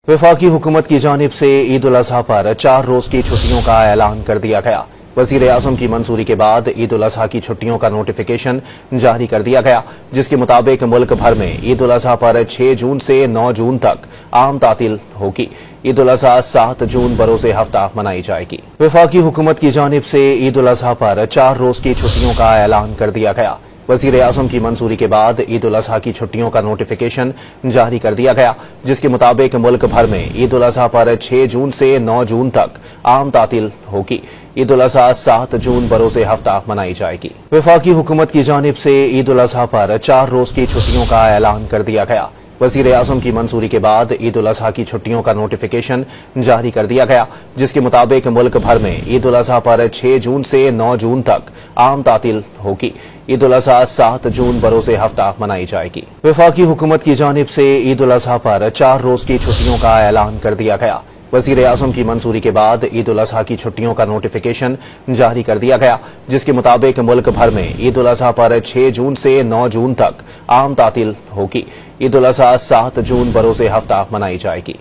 वफाकी हुकूमत की जानिब से ईद उल अजहा पर 4 रोज की छुट्टियों का ऐलान कर दिया गया। वजीर आजम की मंजूरी के बाद ईद उल अजहा की छुट्टियों का नोटिफिकेशन जारी कर दिया गया, जिसके मुताबिक मुल्क भर में ईद उल अजहा पर 6 जून से 9 जून तक आम तातील होगी। ईद उल अजहा 7 जून बरोज़े हफ्ता मनाई जाएगी। वफाकी हुकूमत की जानिब से ईद उल अजहा पर 4 रोज की छुट्टियों का ऐलान कर दिया गया। वजीर आजम की मंजूरी के बाद ईद उल अजहा की छुट्टियों का नोटिफिकेशन जारी कर दिया गया, जिसके मुताबिक मुल्क भर में ईद उल अजहा पर 6 जून से 9 जून तक आम तातील होगी। ईद उल अजहा 7 जून बरोज़े हफ्ता मनाई जाएगी। वफाकी हुकूमत की जानिब से ईद उल अजहा पर 4 रोज की छुट्टियों का ऐलान कर दिया गया। वजीर आजम की मंजूरी के बाद ईद उल अजहा की छुट्टियों का नोटिफिकेशन जारी कर दिया गया, जिसके मुताबिक मुल्क भर में ईद उल अजहा पर 6 जून से 9 जून तक आम तातील होगी। ईद उल अजहा 7 जून बरोज़े हफ्ता मनाई जाएगी। वफाकी हुकूमत की जानिब से ईद उल अजहा पर 4 रोज की छुट्टियों का ऐलान कर दिया गया। वजीर आजम की मंजूरी के बाद ईद उल अजहा की छुट्टियों का नोटिफिकेशन जारी कर दिया गया, जिसके मुताबिक मुल्क भर में ईद उल अजहा पर 6 जून से 9 जून तक आम तातील होगी। ईद उल अजहा 7 जून बरोज़े हफ्ता मनाई जाएगी।